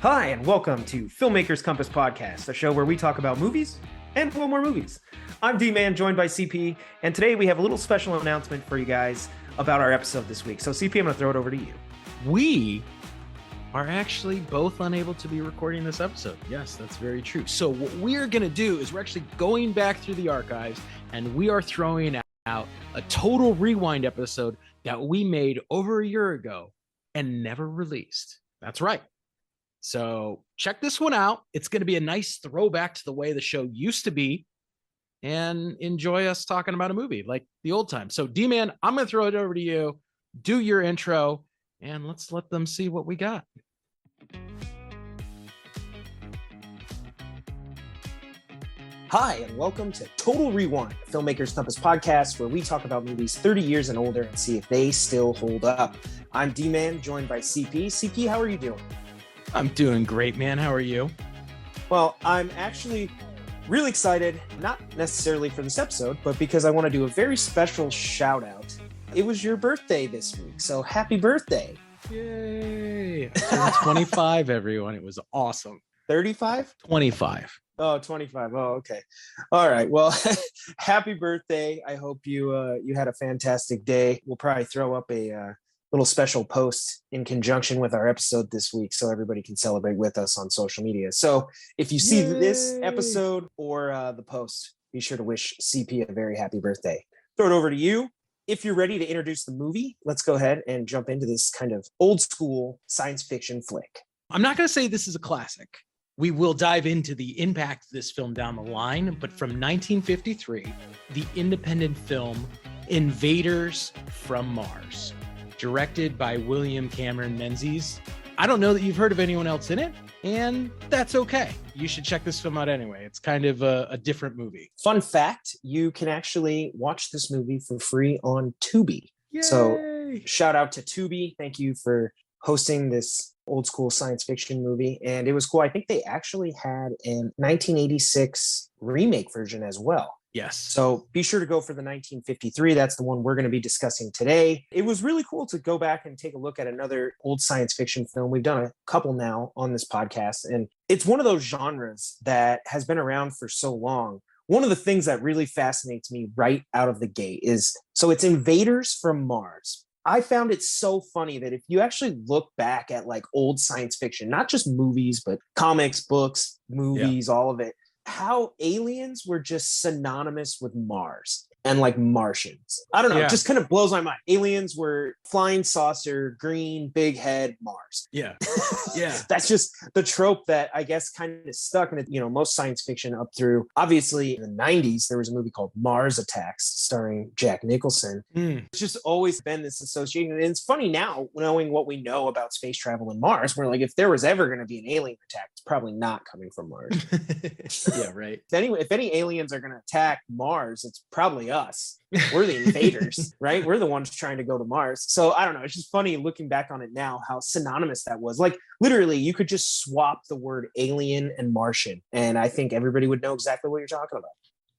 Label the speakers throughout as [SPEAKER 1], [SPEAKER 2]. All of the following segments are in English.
[SPEAKER 1] Hi, and welcome to Filmmakers Compass Podcast, a show where we talk about movies and a little more movies. I'm D-Man, joined by CP, and today we have a little special announcement for you guys about our episode this week. So CP, I'm going to throw it over to you.
[SPEAKER 2] We are actually both unable to be recording this episode. Yes, that's very true. So what we're going to do is we're actually going back through the archives, and we are throwing out a total rewind episode that we made over a year ago and never released. That's right. So check this one out. It's going to be a nice throwback to the way the show used to be, and enjoy us talking about a movie like the old time. So D-Man, I'm going to throw it over to you. Do your intro, and let's let them see what we got.
[SPEAKER 1] Hi, and welcome to Total Rewind, a Filmmakers Compass Podcast, where we talk about movies 30 years and older and see if they still hold up. I'm D-Man, joined by CP. CP, how are you doing?
[SPEAKER 2] I'm doing great, man. How are you?
[SPEAKER 1] Well, I'm actually really excited, not necessarily for this episode, but because I want to do a very special shout out. It was your birthday this week, so happy birthday.
[SPEAKER 2] Yay. I turned 25, everyone. It was awesome.
[SPEAKER 1] 35?
[SPEAKER 2] 25.
[SPEAKER 1] Oh, 25. Oh, okay. All right. Well, happy birthday. I hope you had a fantastic day. We'll probably throw up a little special post in conjunction with our episode this week so everybody can celebrate with us on social media. So if you see this episode or the post, be sure to wish CP a very happy birthday. Throw it over to you. If you're ready to introduce the movie, let's go ahead and jump into this kind of old school science fiction flick.
[SPEAKER 2] I'm not going to say this is a classic. We will dive into the impact of this film down the line, but from 1953, the independent film Invaders From Mars, directed by William Cameron Menzies. I don't know that you've heard of anyone else in it, and that's okay. You should check this film out anyway. It's kind of a different movie.
[SPEAKER 1] Fun fact, you can actually watch this movie for free on Tubi.
[SPEAKER 2] Yay!
[SPEAKER 1] So shout out to Tubi. Thank you for hosting this old school science fiction movie. And it was cool. I think they actually had a 1986 remake version as well.
[SPEAKER 2] Yes.
[SPEAKER 1] So be sure to go for the 1953. That's the one we're going to be discussing today. It was really cool to go back and take a look at another old science fiction film. We've done a couple now on this podcast, and it's one of those genres that has been around for so long. One of the things that really fascinates me right out of the gate is, so it's Invaders from Mars. I found it so funny that if you actually look back at like old science fiction, not just movies, but comics, books, movies, all of it, how aliens were just synonymous with Mars and like Martians. I don't know. It just kind of blows my mind. Aliens were flying saucer, green, big head, Mars.
[SPEAKER 2] Yeah. Yeah.
[SPEAKER 1] That's just the trope that I guess kind of stuck in it. You know, most science fiction up through, obviously in the 90s, there was a movie called Mars Attacks starring Jack Nicholson. It's just always been this association. And it's funny now, knowing what we know about space travel in Mars, we're like, if there was ever going to be an alien attack, it's probably not coming from Mars.
[SPEAKER 2] Yeah, right.
[SPEAKER 1] If any aliens are going to attack Mars, it's probably us. We're the invaders, right? We're the ones trying to go to Mars. So I don't know. It's just funny looking back on it now, how synonymous that was. Like literally, you could just swap the word alien and Martian, and I think everybody would know exactly what you're talking about.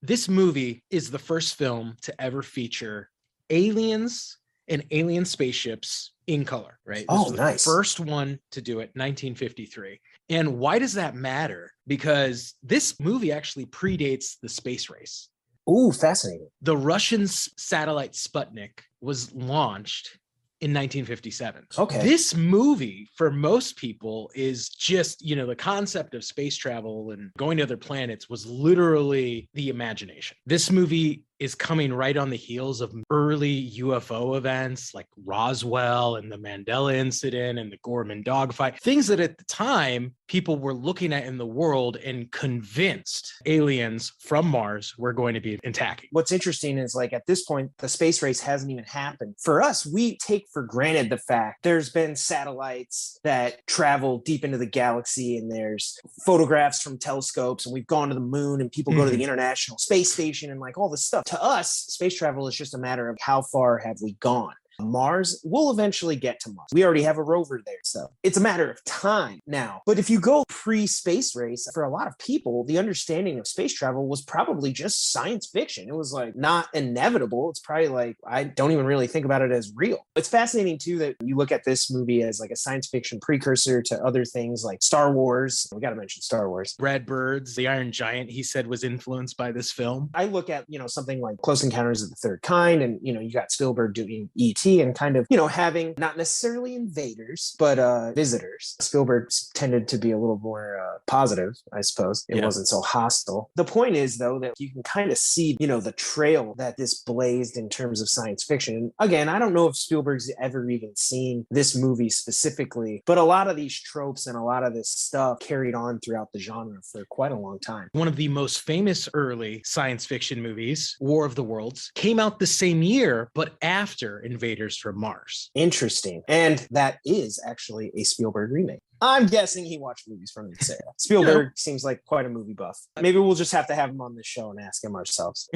[SPEAKER 2] This movie is the first film to ever feature aliens and alien spaceships in color, right?
[SPEAKER 1] Oh,
[SPEAKER 2] this was
[SPEAKER 1] nice.
[SPEAKER 2] The first one to do it, 1953. And why does that matter? Because this movie actually predates the space race.
[SPEAKER 1] Ooh, fascinating.
[SPEAKER 2] The Russian satellite Sputnik was launched in 1957.
[SPEAKER 1] Okay.
[SPEAKER 2] This movie, for most people, is just, you know, the concept of space travel and going to other planets was literally the imagination. This movie is coming right on the heels of early UFO events like Roswell and the Mandela incident and the Gorman dogfight, things that at the time people were looking at in the world and convinced aliens from Mars were going to be attacking.
[SPEAKER 1] What's interesting is like at this point, the space race hasn't even happened. For us, we take for granted the fact there's been satellites that travel deep into the galaxy and there's photographs from telescopes and we've gone to the moon and people go to the International Space Station and like all this stuff. To us, space travel is just a matter of how far have we gone. Mars, we'll eventually get to Mars. We already have a rover there, so it's a matter of time now. But if you go pre-space race, for a lot of people, the understanding of space travel was probably just science fiction. It was like not inevitable. It's probably like, I don't even really think about it as real. It's fascinating too that you look at this movie as like a science fiction precursor to other things like Star Wars. We got to mention Star Wars.
[SPEAKER 2] Red Birds, the Iron Giant, he said, was influenced by this film.
[SPEAKER 1] I look at, something like Close Encounters of the Third Kind, and, you got Spielberg doing E.T. and kind of, having not necessarily invaders, but visitors. Spielberg tended to be a little more positive, I suppose. It wasn't so hostile. The point is, though, that you can kind of see, the trail that this blazed in terms of science fiction. And again, I don't know if Spielberg's ever even seen this movie specifically, but a lot of these tropes and a lot of this stuff carried on throughout the genre for quite a long time.
[SPEAKER 2] One of the most famous early science fiction movies, War of the Worlds, came out the same year, but after Invaders from Mars.
[SPEAKER 1] Interesting. And that is actually a Spielberg remake. I'm guessing he watched movies from this era. Spielberg seems like quite a movie buff. Maybe we'll just have to have him on this show and ask him ourselves.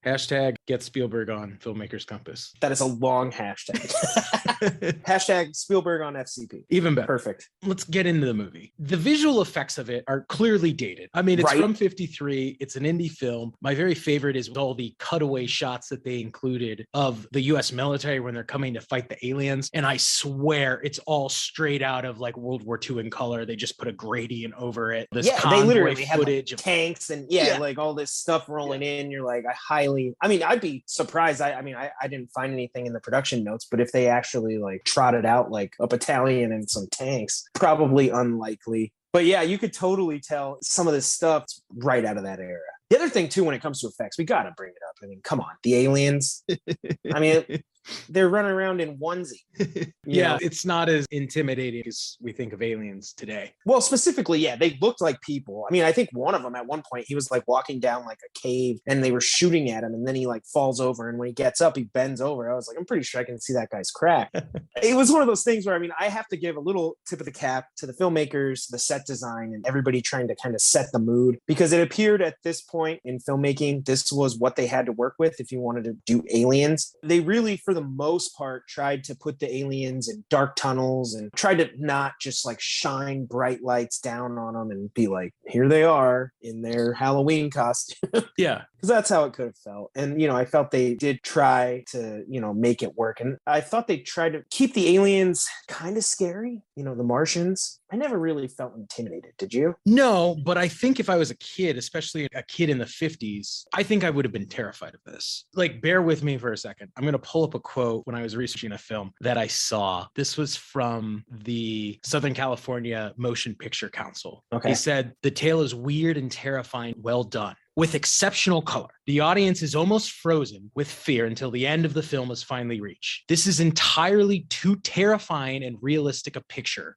[SPEAKER 2] Hashtag get Spielberg on Filmmakers Compass.
[SPEAKER 1] That is a long hashtag. Hashtag Spielberg on FCP.
[SPEAKER 2] Even better.
[SPEAKER 1] Perfect.
[SPEAKER 2] Let's get into the movie. The visual effects of it are clearly dated. I mean, it's from 53. It's an indie film. My very favorite is all the cutaway shots that they included of the US military when they're coming to fight the aliens. And I swear it's all straight out of like World War II in color. They just put a gradient over it. This
[SPEAKER 1] they literally have
[SPEAKER 2] footage
[SPEAKER 1] like tanks and like all this stuff rolling in. You're like, I'd be surprised. I didn't find anything in the production notes, but if they actually like trotted out like a battalion and some tanks, probably unlikely. But yeah, you could totally tell some of this stuff right out of that era. The other thing too, when it comes to effects, we got to bring it up. I mean, come on, the aliens. I mean, they're running around in onesie.
[SPEAKER 2] It's not as intimidating as we think of aliens today.
[SPEAKER 1] Well, specifically, they looked like people. I mean, I think one of them at one point, he was like walking down like a cave and they were shooting at him, and then he like falls over, and when he gets up, he bends over. I was like, I'm pretty sure I can see that guy's crack. It was one of those things where, I mean, I have to give a little tip of the cap to the filmmakers, the set design, and everybody trying to kind of set the mood, because it appeared at this point in filmmaking, this was what they had to work with if you wanted to do aliens. They really, for the most part, tried to put the aliens in dark tunnels and tried to not just like shine bright lights down on them and be like, here they are in their Halloween costume.
[SPEAKER 2] Yeah.
[SPEAKER 1] Because that's how it could have felt. And, I felt they did try to, make it work. And I thought they tried to keep the aliens kind of scary, the Martians. I never really felt intimidated. Did you?
[SPEAKER 2] No, but I think if I was a kid, especially a kid in the 50s, I think I would have been terrified of this. Like, bear with me for a second. I'm going to pull up a quote when I was researching a film that I saw. This was from the Southern California Motion Picture Council.
[SPEAKER 1] Okay.
[SPEAKER 2] He said, "The tale is weird and terrifying, well done, with exceptional color. The audience is almost frozen with fear until the end of the film is finally reached. This is entirely too terrifying and realistic a picture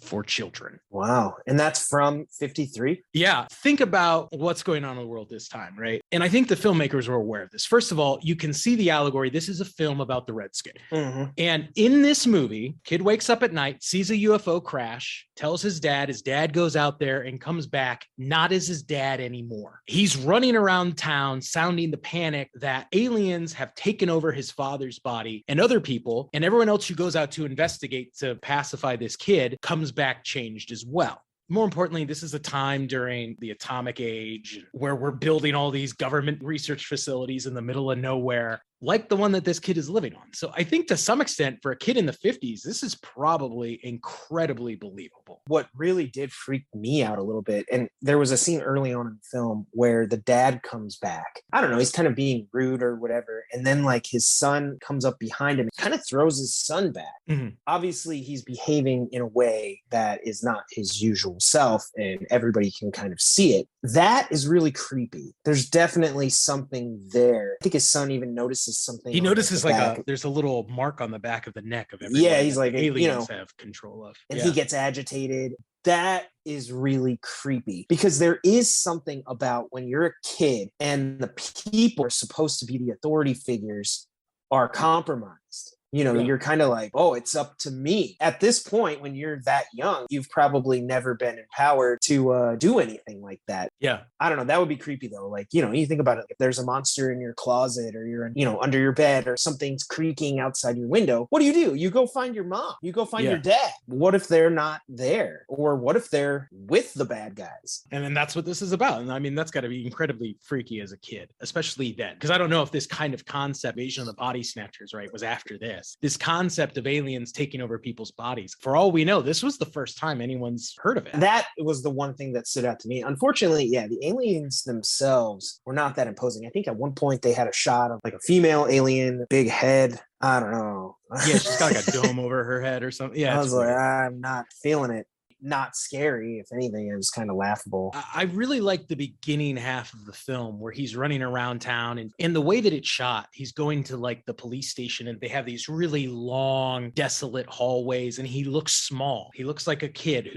[SPEAKER 2] for children."
[SPEAKER 1] Wow. And that's from 53?
[SPEAKER 2] Yeah. Think about what's going on in the world this time, right? And I think the filmmakers were aware of this. First of all, you can see the allegory. This is a film about the Red Scare.
[SPEAKER 1] Mm-hmm.
[SPEAKER 2] And in this movie, kid wakes up at night, sees a UFO crash, tells his dad goes out there and comes back not as his dad anymore. He's running around town sounding the panic that aliens have taken over his father's body, and other people and everyone else who goes out to investigate to pacify this kid comes back changed as well. More importantly, this is a time during the atomic age where we're building all these government research facilities in the middle of nowhere, like the one that this kid is living on. So I think to some extent, for a kid in the 50s, this is probably incredibly believable.
[SPEAKER 1] What really did freak me out a little bit, and there was a scene early on in the film where the dad comes back. I don't know, he's kind of being rude or whatever. And then like his son comes up behind him and kind of throws his son back.
[SPEAKER 2] Mm-hmm.
[SPEAKER 1] Obviously, he's behaving in a way that is not his usual self, and everybody can kind of see it. That is really creepy. There's definitely something there. I think his son even notices something.
[SPEAKER 2] He notices there's a little mark on the back of the neck of everyone.
[SPEAKER 1] Yeah, he's like,
[SPEAKER 2] aliens have control of.
[SPEAKER 1] And he gets agitated. That is really creepy, because there is something about when you're a kid and the people are supposed to be the authority figures are compromised. You're kind of like, oh, it's up to me. At this point, when you're that young, you've probably never been empowered to do anything like that.
[SPEAKER 2] Yeah.
[SPEAKER 1] I don't know. That would be creepy though. Like, you think about it, if there's a monster in your closet or you're, under your bed or something's creaking outside your window, what do? You go find your mom. You go find your dad. What if they're not there? Or what if they're with the bad guys?
[SPEAKER 2] And then that's what this is about. And I mean, that's got to be incredibly freaky as a kid, especially then. Because I don't know if this kind of concept, Invasion of the Body Snatchers, right, was after this. This concept of aliens taking over people's bodies. For all we know, this was the first time anyone's heard of it.
[SPEAKER 1] That was the one thing that stood out to me. Unfortunately, the aliens themselves were not that imposing. I think at one point they had a shot of like a female alien, big head. I don't know.
[SPEAKER 2] Yeah, she's got like a dome over her head or something. Yeah,
[SPEAKER 1] I was like, I'm not feeling it. Not scary. If anything, it was kind of laughable.
[SPEAKER 2] I really like the beginning half of the film where he's running around town, and in the way that it's shot, he's going to like the police station and they have these really long, desolate hallways, and he looks small. He looks like a kid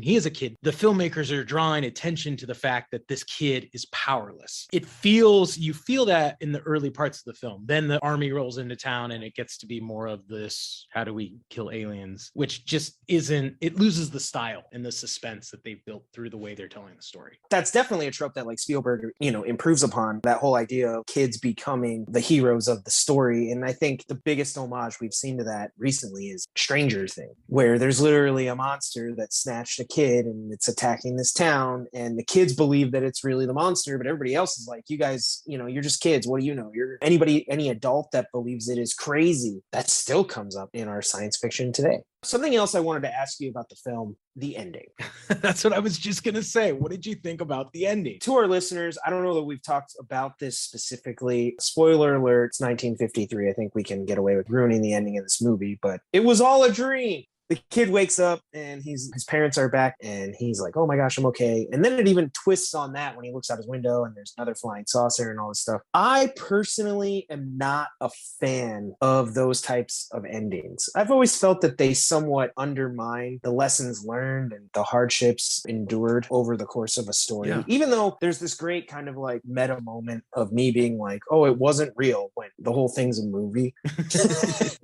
[SPEAKER 2] he is a kid. The filmmakers are drawing attention to the fact that this kid is powerless. You feel that in the early parts of the film. Then the army rolls into town and it gets to be more of this, how do we kill aliens? Which just it loses the style and the suspense that they've built through the way they're telling the story.
[SPEAKER 1] That's definitely a trope that like Spielberg, improves upon, that whole idea of kids becoming the heroes of the story. And I think the biggest homage we've seen to that recently is Stranger Things, where there's literally a monster that snatched a kid and it's attacking this town, and the kids believe that it's really the monster, but everybody else is like, you guys, you're just kids. What do you know? Any adult that believes it is crazy. That still comes up in our science fiction today. Something else I wanted to ask you about the film, the ending.
[SPEAKER 2] That's what I was just going to say. What did you think about the ending?
[SPEAKER 1] To our listeners, I don't know that we've talked about this specifically. Spoiler alert, it's 1953. I think we can get away with ruining the ending of this movie, but it was all a dream. The kid wakes up and his parents are back and he's like, oh my gosh, I'm okay. And then it even twists on that when he looks out his window and there's another flying saucer and all this stuff. I personally am not a fan of those types of endings. I've always felt that they somewhat undermine the lessons learned and the hardships endured over the course of a story. Yeah. Even though there's this great kind of like meta moment of me being like, oh, it wasn't real, when the whole thing's a movie.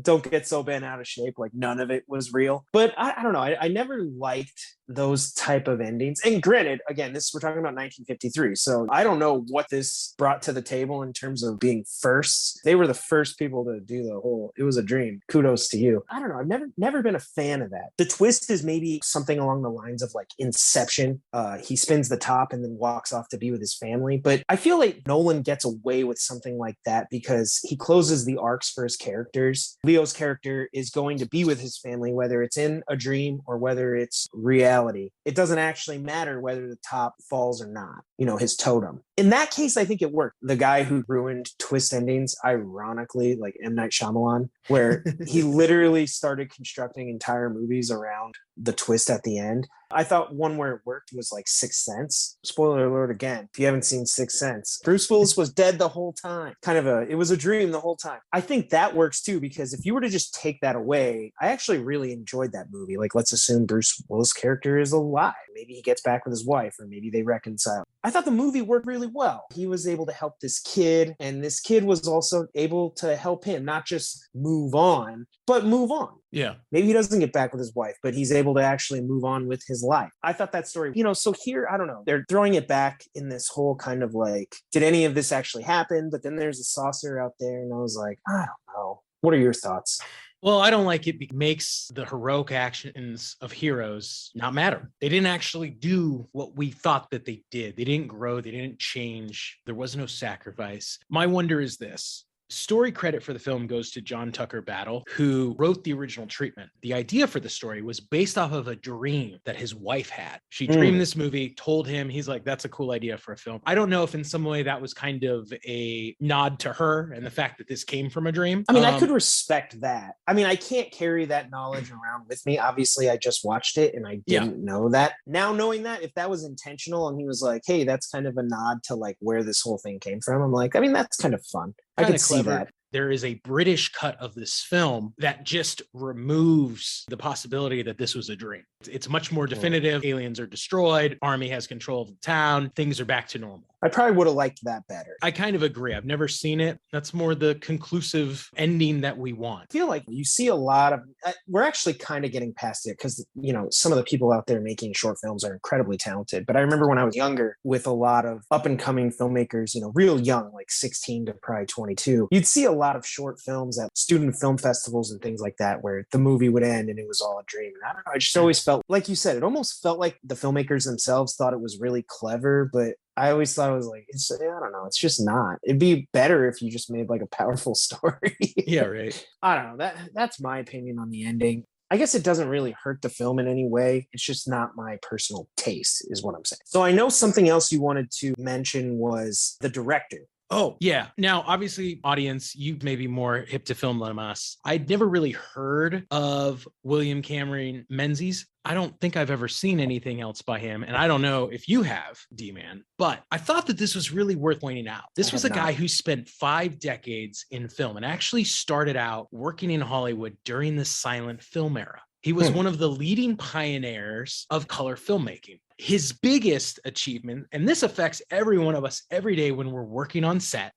[SPEAKER 1] Don't get so bent out of shape. Like none of it was real. But I don't know. I never liked those type of endings. And granted, again, we're talking about 1953. So I don't know what this brought to the table in terms of being first. They were the first people to do it was a dream. Kudos to you. I don't know. I've never been a fan of that. The twist is maybe something along the lines of like Inception. He spins the top and then walks off to be with his family. But I feel like Nolan gets away with something like that because he closes the arcs for his characters. Leo's character is going to be with his family, whether it's in a dream or whether it's reality. It doesn't actually matter whether the top falls or not, his totem. In that case, I think it worked. The guy who ruined twist endings, ironically, like M. Night Shyamalan, where he literally started constructing entire movies around the twist at the end. I thought one where it worked was like Sixth Sense. Spoiler alert again, if you haven't seen Sixth Sense. Bruce Willis was dead the whole time. It was a dream the whole time. I think that works too, because if you were to just take that away, I actually really enjoyed that movie. Like, let's assume Bruce Willis' character is alive. Maybe he gets back with his wife, or maybe they reconcile. I thought the movie worked really well. He was able to help this kid, and this kid was also able to help him, not just move on, but move on.
[SPEAKER 2] Yeah.
[SPEAKER 1] Maybe he doesn't get back with his wife, but he's able to actually move on with his life. I thought that story, so here, I don't know. They're throwing it back in this whole kind of like, did any of this actually happen? But then there's a saucer out there, and I was like, I don't know. What are your thoughts?
[SPEAKER 2] Well, I don't like it. It makes the heroic actions of heroes not matter. They didn't actually do what we thought that they did. They didn't grow. They didn't change. There was no sacrifice. My wonder is this. Story credit for the film goes to John Tucker Battle, who wrote the original treatment. The idea for the story was based off of a dream that his wife had. She dreamed this movie, told him, he's like, that's a cool idea for a film. I don't know if in some way that was kind of a nod to her and the fact that this came from a dream.
[SPEAKER 1] I mean, I could respect that. I mean, I can't carry that knowledge around with me. Obviously, I just watched it and I didn't know that. Now knowing that, if that was intentional and he was like, hey, that's kind of a nod to like where this whole thing came from, I'm like, I mean, that's kind of fun. I could see that.
[SPEAKER 2] There is a British cut of this film that just removes the possibility that this was a dream. It's much more definitive. Aliens are destroyed. Army has control of the town. Things are back to normal.
[SPEAKER 1] I probably would have liked that better.
[SPEAKER 2] I kind of agree. I've never seen it. That's more the conclusive ending that we want.
[SPEAKER 1] I feel like you see a lot of, we're actually kind of getting past it because, you know, some of the people out there making short films are incredibly talented. But I remember when I was younger with a lot of up and coming filmmakers, you know, real young, like 16 to probably 22, you'd see a lot of short films at student film festivals and things like that, where the movie would end and it was all a dream. And I don't know, I just always felt, like you said, it almost felt like the filmmakers themselves thought it was really clever, but I always thought it was like, I don't know, it's just not. It'd be better if you just made like a powerful story.
[SPEAKER 2] Yeah, right.
[SPEAKER 1] I don't know. That's my opinion on the ending. I guess it doesn't really hurt the film in any way. It's just not my personal taste, is what I'm saying. So I know something else you wanted to mention was the director.
[SPEAKER 2] Oh, yeah. Now, obviously, audience, you may be more hip to film than us. I'd never really heard of William Cameron Menzies. I don't think I've ever seen anything else by him. And I don't know if you have, D-Man, but I thought that this was really worth pointing out. This was a guy who spent 5 decades in film and actually started out working in Hollywood during the silent film era. He was one of the leading pioneers of color filmmaking. His biggest achievement, and this affects every one of us every day when we're working on set,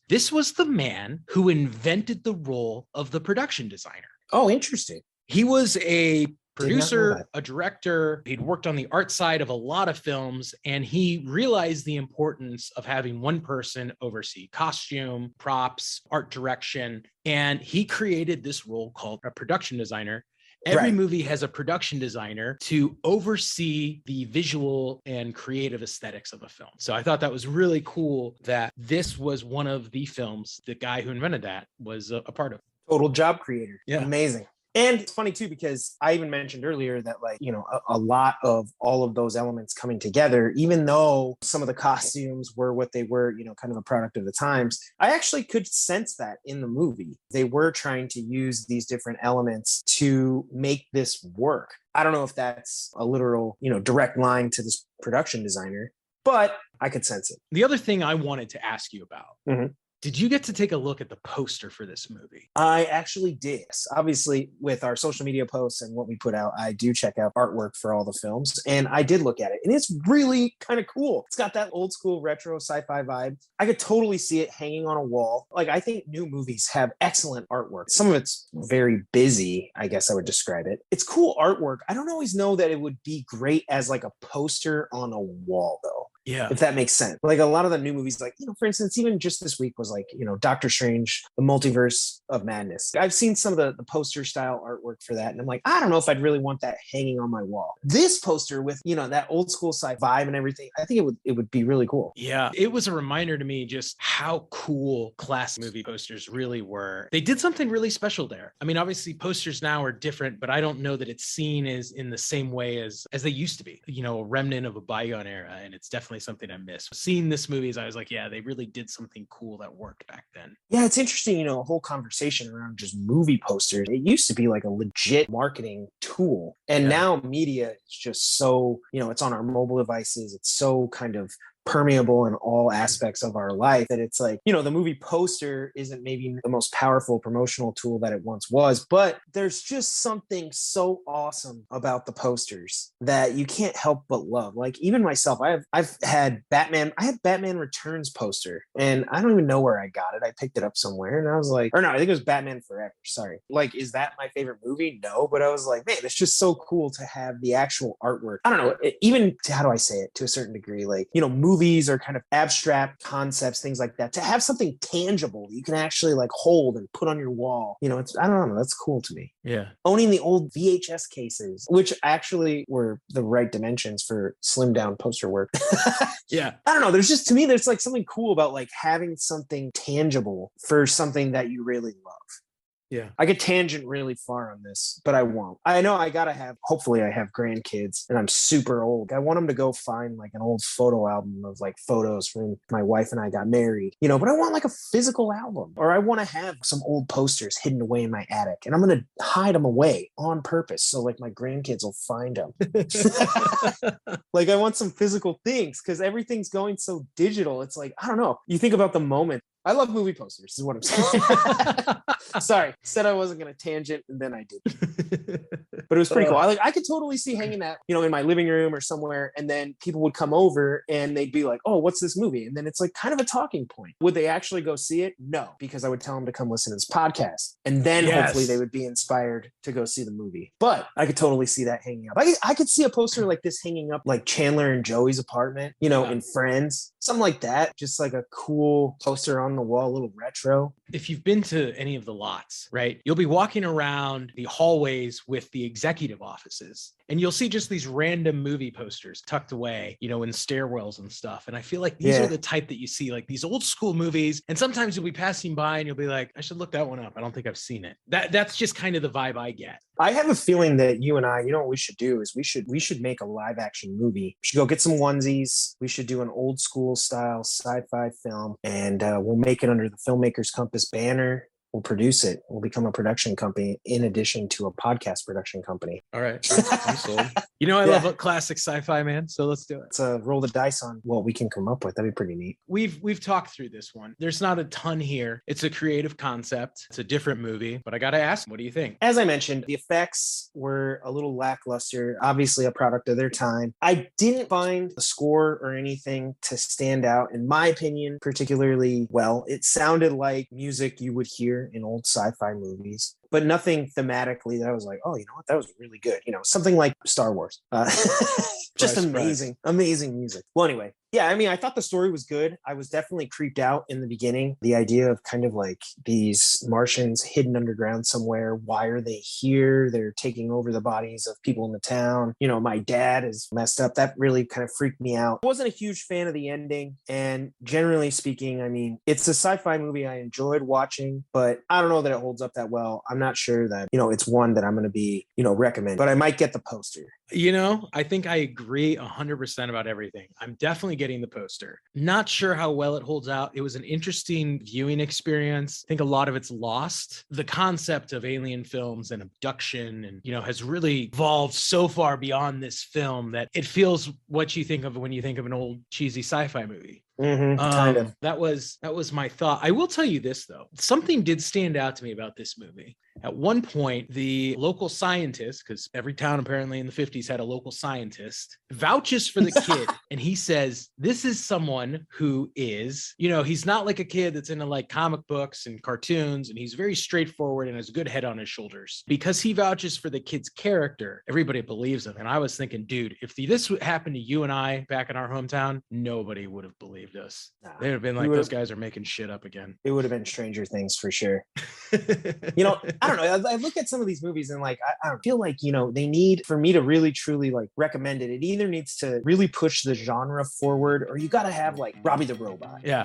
[SPEAKER 2] this was the man who invented the role of the production designer.
[SPEAKER 1] Oh, interesting.
[SPEAKER 2] He was a producer, a director. He'd worked on the art side of a lot of films, and he realized the importance of having one person oversee costume, props, art direction, and he created this role called a production designer. Every movie has a production designer to oversee the visual and creative aesthetics of a film. So I thought that was really cool that this was one of the films the guy who invented that was a part of.
[SPEAKER 1] Total job creator.
[SPEAKER 2] Yeah.
[SPEAKER 1] Amazing. And it's funny too, because I even mentioned earlier that, like, you know, a lot of all of those elements coming together, even though some of the costumes were what they were, you know, kind of a product of the times, I actually could sense that in the movie. They were trying to use these different elements to make this work. I don't know if that's a literal, you know, direct line to this production designer, but I could sense it.
[SPEAKER 2] The other thing I wanted to ask you about, did you get to take a look at the poster for this movie?
[SPEAKER 1] I actually did. Obviously, with our social media posts and what we put out, I do check out artwork for all the films, and I did look at it, and it's really kind of cool. It's got that old school retro sci-fi vibe. I could totally see it hanging on a wall. Like, I think new movies have excellent artwork. Some of it's very busy, I guess I would describe it. It's cool artwork. I don't always know that it would be great as like a poster on a wall, though.
[SPEAKER 2] Yeah.
[SPEAKER 1] If that makes sense. Like a lot of the new movies, like, you know, for instance, even just this week was like, you know, Doctor Strange, the Multiverse of Madness. I've seen some of the poster style artwork for that. And I'm like, I don't know if I'd really want that hanging on my wall. This poster with, you know, that old school sci vibe and everything, I think it would be really cool.
[SPEAKER 2] Yeah. It was a reminder to me just how cool classic movie posters really were. They did something really special there. I mean, obviously posters now are different, but I don't know that it's seen as in the same way as they used to be, you know, a remnant of a bygone era. And it's definitely something I miss. Seeing this movie, I was like, yeah, they really did something cool that worked back then.
[SPEAKER 1] Yeah, it's interesting, you know, a whole conversation around just movie posters. It used to be like a legit marketing tool. And now media is just so, you know, it's on our mobile devices. It's so kind of permeable in all aspects of our life that it's like, you know, the movie poster isn't maybe the most powerful promotional tool that it once was, but there's just something so awesome about the posters that you can't help but love. Like, even myself, I've had Batman, I had Batman Returns poster, and I don't even know where I got it. I picked it up somewhere and I was like, or no, I think it was Batman Forever. Sorry. Like, is that my favorite movie? No, but I was like, man, it's just so cool to have the actual artwork. I don't know, even how do I say it, to a certain degree, like, you know, movies are kind of abstract concepts, things like that. To have something tangible you can actually like hold and put on your wall, you know, it's, I don't know, that's cool to me.
[SPEAKER 2] Yeah.
[SPEAKER 1] Owning the old VHS cases, which actually were the right dimensions for slim down poster work.
[SPEAKER 2] Yeah.
[SPEAKER 1] I don't know. There's just, to me, there's like something cool about like having something tangible for something that you really love.
[SPEAKER 2] Yeah.
[SPEAKER 1] I could tangent really far on this, but I won't. I know I gotta have, hopefully I have grandkids and I'm super old. I want them to go find like an old photo album of like photos from my wife and I got married, you know, but I want like a physical album, or I want to have some old posters hidden away in my attic, and I'm going to hide them away on purpose. So like my grandkids will find them. Like, I want some physical things because everything's going so digital. It's like, I don't know. You think about the moment I love movie posters, is what I'm saying. Sorry, said I wasn't going to tangent, and then I did. But it was pretty cool. I could totally see hanging that, in my living room or somewhere, and then people would come over and they'd be like, oh, what's this movie? And then it's like kind of a talking point. Would they actually go see it? No, because I would tell them to come listen to this podcast. And then hopefully they would be inspired to go see the movie. But I could totally see that hanging up. I could see a poster like this hanging up like Chandler and Joey's apartment, in Friends, something like that. Just like a cool poster on the wall, a little retro.
[SPEAKER 2] If you've been to any of the lots, right, you'll be walking around the hallways with the executive offices, and you'll see just these random movie posters tucked away, in stairwells and stuff. And I feel like these are the type that you see, like these old school movies. And sometimes you'll be passing by and you'll be like, I should look that one up. I don't think I've seen it. That's just kind of the vibe I get.
[SPEAKER 1] I have a feeling that you and I, what we should do is we should make a live action movie. We should go get some onesies. We should do an old school style sci-fi film, and we'll make it under the Filmmakers Compass banner. We'll produce it. We'll become a production company in addition to a podcast production company.
[SPEAKER 2] All right. I'm sold. I love a classic sci-fi, man. So let's do it.
[SPEAKER 1] Let's roll the dice on what we can come up with. That'd be pretty neat.
[SPEAKER 2] We've talked through this one. There's not a ton here. It's a creative concept. It's a different movie, but I got to ask, what do you think?
[SPEAKER 1] As I mentioned, the effects were a little lackluster, obviously a product of their time. I didn't find the score or anything to stand out, in my opinion, particularly well. It sounded like music you would hear in old sci-fi movies, but nothing thematically that I was like, oh, what, that was really good. Something like Star Wars. Just amazing music. Well, anyway, I thought the story was good. I was definitely creeped out in the beginning. The idea of kind of like these Martians hidden underground somewhere. Why are they here? They're taking over the bodies of people in the town. My dad is messed up. That really kind of freaked me out. I wasn't a huge fan of the ending. And generally speaking, it's a sci-fi movie I enjoyed watching, but I don't know that it holds up that well. I'm not sure that, it's one that I'm going to be, recommend, but I might get the poster.
[SPEAKER 2] I think I agree 100% about everything. I'm definitely getting the poster. Not sure how well it holds out. It was an interesting viewing experience. I think a lot of it's lost. The concept of alien films and abduction and, has really evolved so far beyond this film that it feels what you think of when you think of an old cheesy sci-fi movie.
[SPEAKER 1] Kind of.
[SPEAKER 2] That was my thought. I will tell you this, though. Something did stand out to me about this movie. At one point, the local scientist, because every town apparently in the 50s had a local scientist, vouches for the kid. And he says, this is someone who is, he's not like a kid that's into like comic books and cartoons. And he's very straightforward and has a good head on his shoulders. Because he vouches for the kid's character, everybody believes him. And I was thinking, dude, if this happened to you and I back in our hometown, nobody would have believed us. They would have been like, those guys are making shit up again.
[SPEAKER 1] It would have been Stranger Things for sure. I don't know. I look at some of these movies and like, I feel like, they need, for me to really truly like recommend it, it either needs to really push the genre forward, or you got to have like Robbie the Robot.
[SPEAKER 2] Yeah.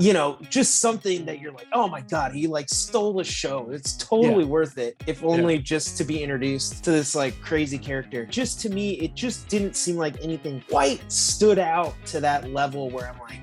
[SPEAKER 1] Just something that you're like, oh my God, he like stole the show. It's totally worth it. If only just to be introduced to this like crazy character. Just to me, it just didn't seem like anything quite stood out to that level where I'm like,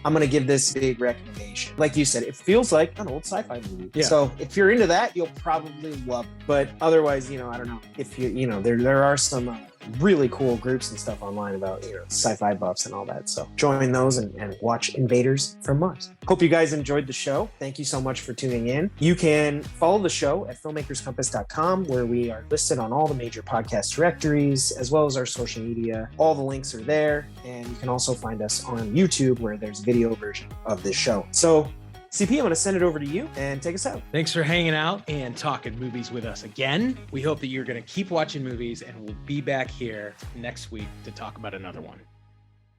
[SPEAKER 1] I'm going to give this big recommendation. Like you said, it feels like an old sci-fi movie. Yeah. So if you're into that, you'll probably love it. But otherwise, I don't know if there are some really cool groups and stuff online about, sci-fi buffs and all that. So join those and watch Invaders from Mars. Hope you guys enjoyed the show. Thank you so much for tuning in. You can follow the show at filmmakerscompass.com, where we are listed on all the major podcast directories, as well as our social media. All the links are there. And you can also find us on YouTube, where there's a video version of this show. So CP, I'm going to send it over to you and take us out.
[SPEAKER 2] Thanks for hanging out and talking movies with us again. We hope that you're going to keep watching movies, and we'll be back here next week to talk about another one.